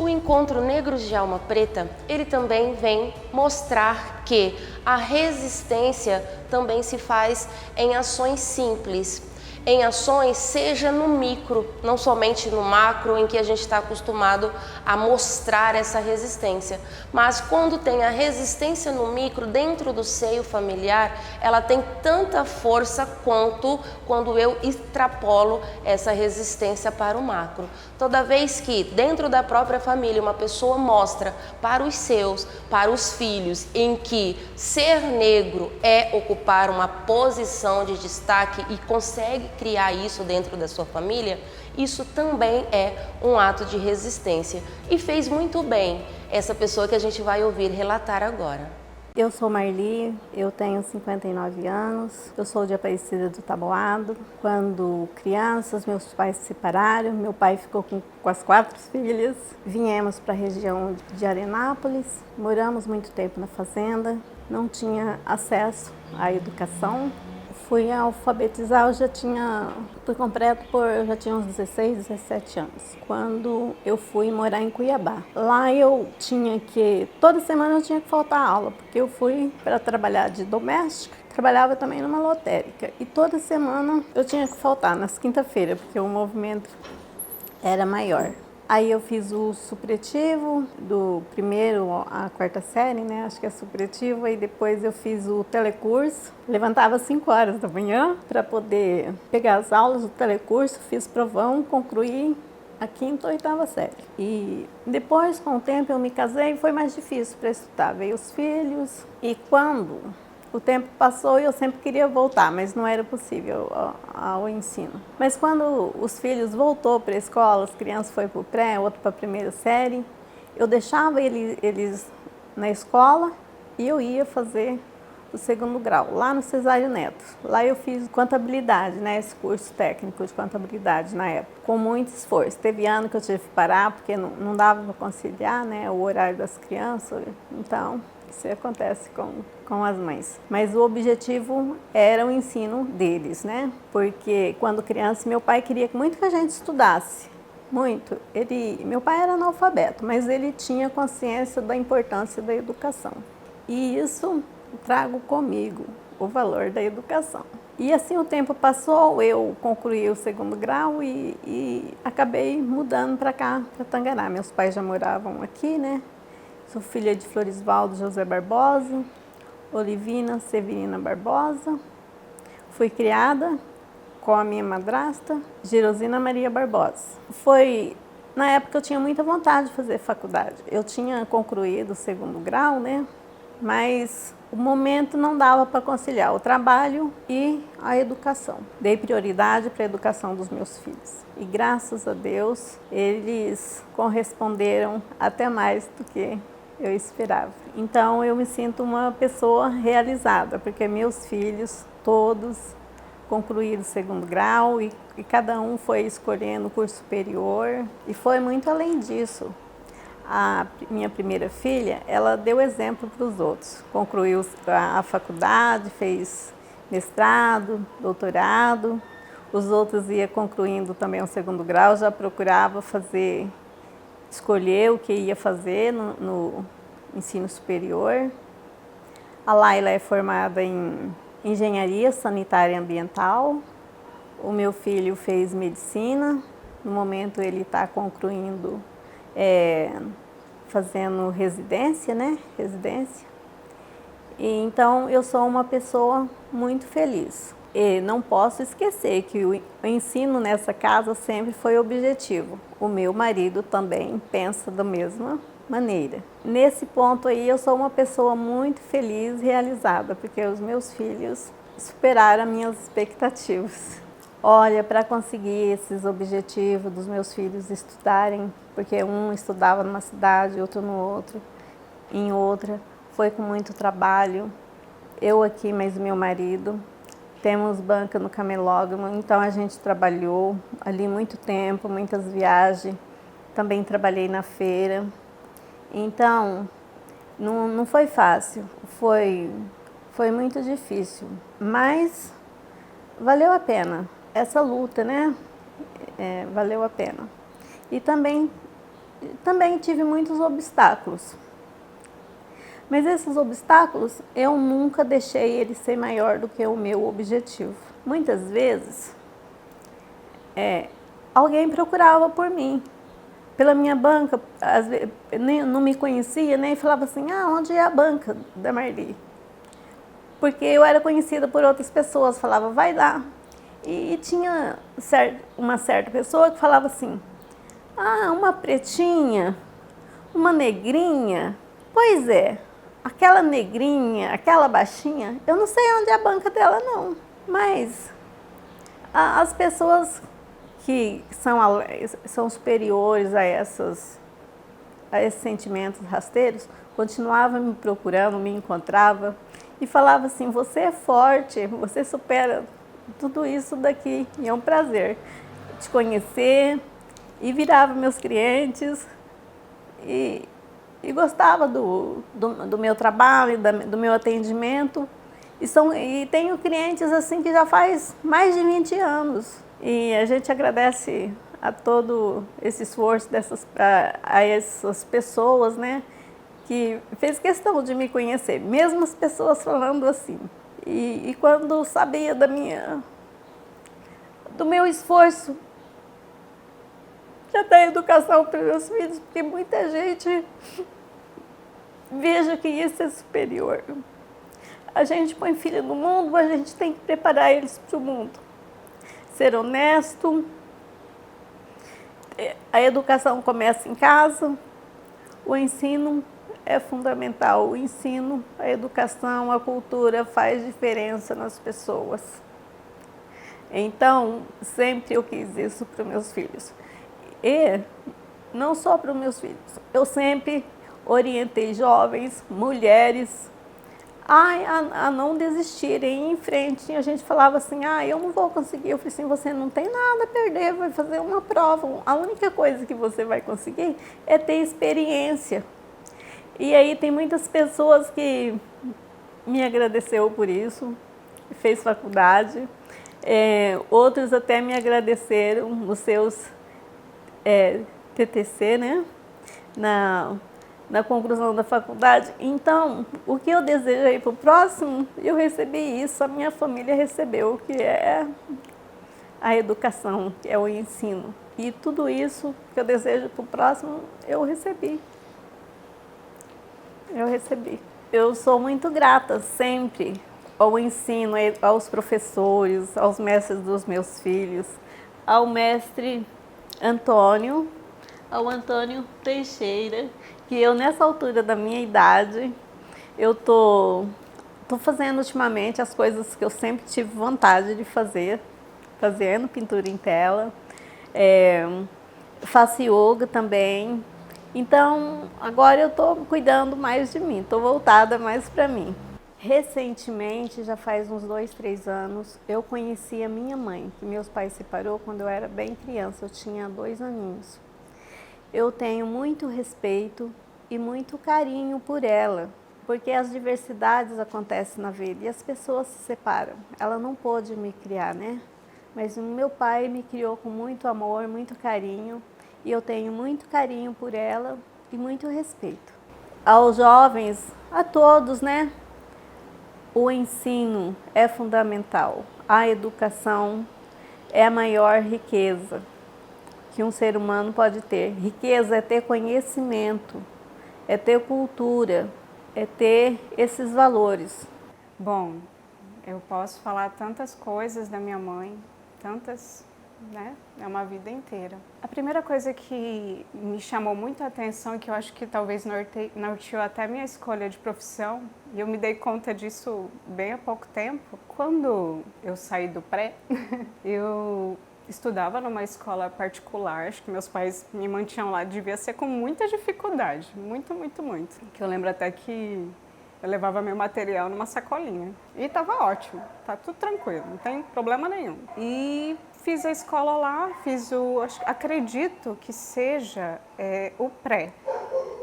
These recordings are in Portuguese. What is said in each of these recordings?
o Encontro Negros de Alma Preta, ele também vem mostrar que a resistência também se faz em ações simples, em ações seja no micro, não somente no macro, em que a gente está acostumado a mostrar essa resistência, mas quando tem a resistência no micro, dentro do seio familiar, ela tem tanta força quanto quando eu extrapolo essa resistência para o macro. Toda vez que dentro da própria família uma pessoa mostra para os seus, para os filhos, em que ser negro é ocupar uma posição de destaque e consegue criar isso dentro da sua família, isso também é um ato de resistência. E fez muito bem essa pessoa que a gente vai ouvir relatar agora. Eu sou Marli, eu tenho 59 anos, eu sou de Aparecida do Taboado. Quando crianças, meus pais se separaram, meu pai ficou com as 4 filhas. Viemos para a região de Arenápolis, moramos muito tempo na fazenda, não tinha acesso à educação. Fui alfabetizar, eu já tinha uns 16, 17 anos, quando eu fui morar em Cuiabá. Lá toda semana eu tinha que faltar aula, porque eu fui para trabalhar de doméstica, trabalhava também numa lotérica, e toda semana eu tinha que faltar, nas quinta-feiras, porque o movimento era maior. Aí eu fiz o supletivo, do primeiro à 4ª série, né? Acho que é supletivo. Aí depois eu fiz o telecurso. Levantava às 5 horas da manhã para poder pegar as aulas do telecurso. Fiz provão, concluí a 5ª ou 8ª série. E depois, com o tempo, eu me casei e foi mais difícil para estudar. Veio os filhos e quando o tempo passou e eu sempre queria voltar, mas não era possível ao ensino. Mas quando os filhos voltou para a escola, as crianças foram para o pré, outro para a 1ª série, eu deixava eles na escola e eu ia fazer o 2º grau, lá no Cesário Neto. Lá eu fiz contabilidade, né, esse curso técnico de contabilidade na época, com muito esforço. Teve ano que eu tive que parar, porque não dava para conciliar, né, o horário das crianças, então isso acontece com as mães. Mas o objetivo era o ensino deles, né? Porque quando criança, meu pai queria muito que a gente estudasse. Muito. Meu pai era analfabeto, mas ele tinha consciência da importância da educação. E isso trago comigo, o valor da educação. E assim o tempo passou, eu concluí o 2º grau e acabei mudando para cá, para Tangará. Meus pais já moravam aqui, né? Sou filha de Florisvaldo José Barbosa, Olivina Severina Barbosa. Fui criada com a minha madrasta, Girosina Maria Barbosa. Na época eu tinha muita vontade de fazer faculdade. Eu tinha concluído o 2º grau, né? Mas o momento não dava para conciliar o trabalho e a educação. Dei prioridade para a educação dos meus filhos. E graças a Deus, eles corresponderam até mais do que eu esperava. Então eu me sinto uma pessoa realizada, porque meus filhos todos concluíram o 2º grau e cada um foi escolhendo o curso superior e foi muito além disso. A minha primeira filha, ela deu exemplo para os outros. Concluiu a faculdade, fez mestrado, doutorado. Os outros iam concluindo também o 2º grau, já procurava escolher o que ia fazer no ensino superior. A Laila é formada em engenharia sanitária e ambiental. O meu filho fez medicina. No momento ele está concluindo, fazendo residência, né? E então eu sou uma pessoa muito feliz. E não posso esquecer que o ensino nessa casa sempre foi objetivo. O meu marido também pensa da mesma maneira. Nesse ponto aí eu sou uma pessoa muito feliz e realizada, porque os meus filhos superaram as minhas expectativas. Olha, para conseguir esses objetivos dos meus filhos estudarem, porque um estudava numa cidade, outro em outra, foi com muito trabalho. Eu aqui, mas meu marido. Temos banca no Camelódromo, então a gente trabalhou ali muito tempo, muitas viagens. Também trabalhei na feira. Então, não foi fácil, foi muito difícil, mas valeu a pena. Essa luta, né? Valeu a pena. E também também tive muitos obstáculos. Mas esses obstáculos, eu nunca deixei ele ser maior do que o meu objetivo. Muitas vezes, alguém procurava por mim, pela minha banca, às vezes, não me conhecia, nem falava assim, onde é a banca da Marli? Porque eu era conhecida por outras pessoas, falava, vai lá. E tinha uma certa pessoa que falava assim, uma pretinha, uma negrinha. Pois é, aquela negrinha, aquela baixinha, eu não sei onde é a banca dela não. Mas as pessoas que são superiores a esses sentimentos rasteiros, continuavam me procurando, me encontrava e falava assim, você é forte, você supera tudo isso daqui, e é um prazer te conhecer, e virava meus clientes, e gostava do meu trabalho, do meu atendimento, e tenho clientes assim que já faz mais de 20 anos, e a gente agradece a todo esse esforço a essas pessoas, né, que fez questão de me conhecer, mesmo as pessoas falando assim. E quando sabia do meu esforço já da educação para meus filhos, porque muita gente veja que isso é superior. A gente põe filho no mundo, a gente tem que preparar eles para o mundo. Ser honesto, a educação começa em casa, o ensino é fundamental. O ensino, a educação, a cultura faz diferença nas pessoas. Então, sempre eu quis isso para os meus filhos. E não só para os meus filhos, eu sempre orientei jovens, mulheres, a não desistirem, ir em frente. E a gente falava assim, eu não vou conseguir. Eu falei assim, você não tem nada a perder, vai fazer uma prova. A única coisa que você vai conseguir é ter experiência. E aí tem muitas pessoas que me agradeceu por isso, fez faculdade. Outros até me agradeceram os seus TTC, né? Na conclusão da faculdade. Então, o que eu desejo aí para o próximo, eu recebi isso, a minha família recebeu, que é a educação, que é o ensino. E tudo isso que eu desejo para o próximo, eu recebi. Eu sou muito grata sempre ao ensino, aos professores, aos mestres dos meus filhos, ao mestre Antônio, ao Antônio Teixeira, que eu, nessa altura da minha idade, eu tô fazendo ultimamente as coisas que eu sempre tive vontade de fazer, fazendo pintura em tela, faço yoga também. Então, agora eu estou cuidando mais de mim, estou voltada mais para mim. Recentemente, já faz uns 2, 3 anos, eu conheci a minha mãe, que meus pais se separou quando eu era bem criança, eu tinha 2 aninhos. Eu tenho muito respeito e muito carinho por ela, porque as diversidades acontecem na vida e as pessoas se separam. Ela não pôde me criar, né? Mas o meu pai me criou com muito amor, muito carinho, e eu tenho muito carinho por ela e muito respeito. Aos jovens, a todos, né? O ensino é fundamental. A educação é a maior riqueza que um ser humano pode ter. Riqueza é ter conhecimento, é ter cultura, é ter esses valores. Bom, eu posso falar tantas coisas da minha mãe, tantas, né? É uma vida inteira. A primeira coisa que me chamou muito a atenção e que eu acho que talvez norteou até a minha escolha de profissão, e eu me dei conta disso bem há pouco tempo, quando eu saí do pré, eu estudava numa escola particular, acho que meus pais me mantinham lá, devia ser com muita dificuldade, muito. Que eu lembro até que eu levava meu material numa sacolinha e estava ótimo, tá tudo tranquilo, não tem problema nenhum. E fiz a escola lá, acredito que seja o pré.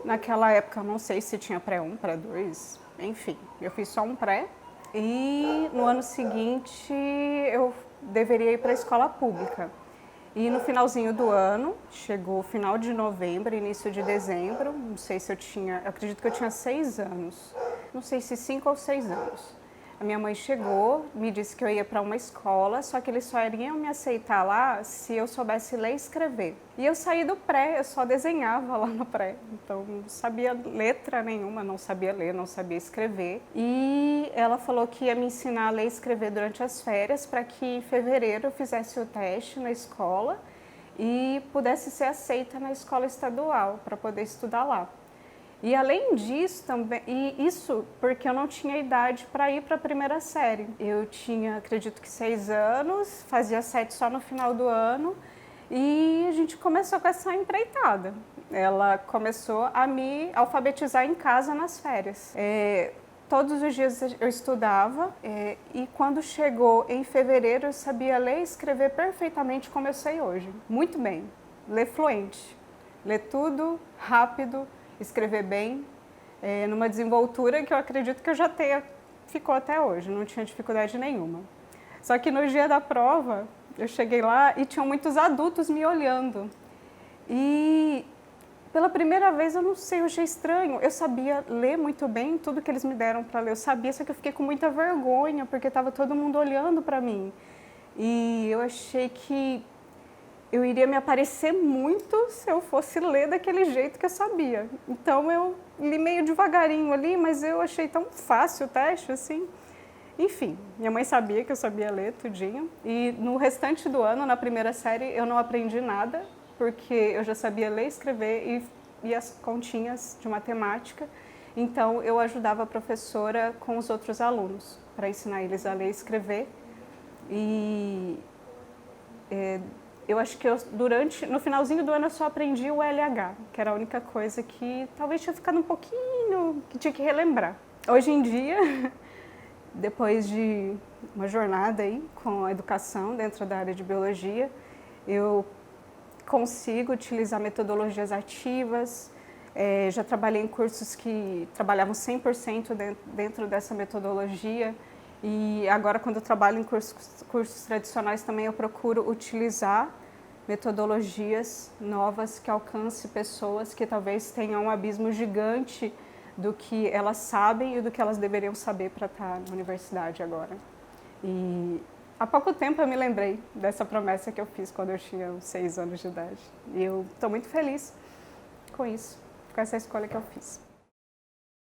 Naquela época, eu não sei se tinha pré-1, pré-2, enfim, eu fiz só um pré. E no ano seguinte eu deveria ir para a escola pública. E no finalzinho do ano, chegou o final de novembro, início de dezembro, não sei se eu acredito que eu tinha 6 anos, não sei se 5 ou 6 anos. A minha mãe chegou, me disse que eu ia para uma escola, só que eles só iriam me aceitar lá se eu soubesse ler e escrever. E eu saí do pré, eu só desenhava lá no pré, então não sabia letra nenhuma, não sabia ler, não sabia escrever. E ela falou que ia me ensinar a ler e escrever durante as férias para que em fevereiro eu fizesse o teste na escola e pudesse ser aceita na escola estadual para poder estudar lá. E além disso também, e isso porque eu não tinha idade para ir para a primeira série. Eu tinha, acredito que 6 anos, fazia 7 só no final do ano e a gente começou com essa empreitada. Ela começou a me alfabetizar em casa nas férias. Todos os dias eu estudava e quando chegou em fevereiro eu sabia ler e escrever perfeitamente como eu sei hoje. Muito bem, ler fluente, ler tudo rápido, escrever bem, numa desenvoltura que eu acredito que eu já ficou até hoje, não tinha dificuldade nenhuma. Só que no dia da prova, eu cheguei lá e tinham muitos adultos me olhando. E pela primeira vez, eu não sei, eu achei estranho. Eu sabia ler muito bem tudo que eles me deram para ler, eu sabia, só que eu fiquei com muita vergonha, porque estava todo mundo olhando para mim. E eu achei que eu iria me aparecer muito se eu fosse ler daquele jeito que eu sabia. Então eu li meio devagarinho ali, mas eu achei tão fácil o teste, assim. Enfim, minha mãe sabia que eu sabia ler tudinho. E no restante do ano, na primeira série, eu não aprendi nada, porque eu já sabia ler, escrever e as continhas de matemática. Então eu ajudava a professora com os outros alunos, para ensinar eles a ler e escrever. Eu acho que no finalzinho do ano eu só aprendi o LH, que era a única coisa que talvez tinha ficado um pouquinho, que tinha que relembrar. Hoje em dia, depois de uma jornada aí com a educação dentro da área de biologia, eu consigo utilizar metodologias ativas, já trabalhei em cursos que trabalhavam 100% dentro dessa metodologia. E agora, quando eu trabalho em cursos tradicionais, também eu procuro utilizar metodologias novas que alcancem pessoas que talvez tenham um abismo gigante do que elas sabem e do que elas deveriam saber para estar na universidade agora. E há pouco tempo eu me lembrei dessa promessa que eu fiz quando eu tinha 6 anos de idade. E eu estou muito feliz com isso, com essa escolha que eu fiz.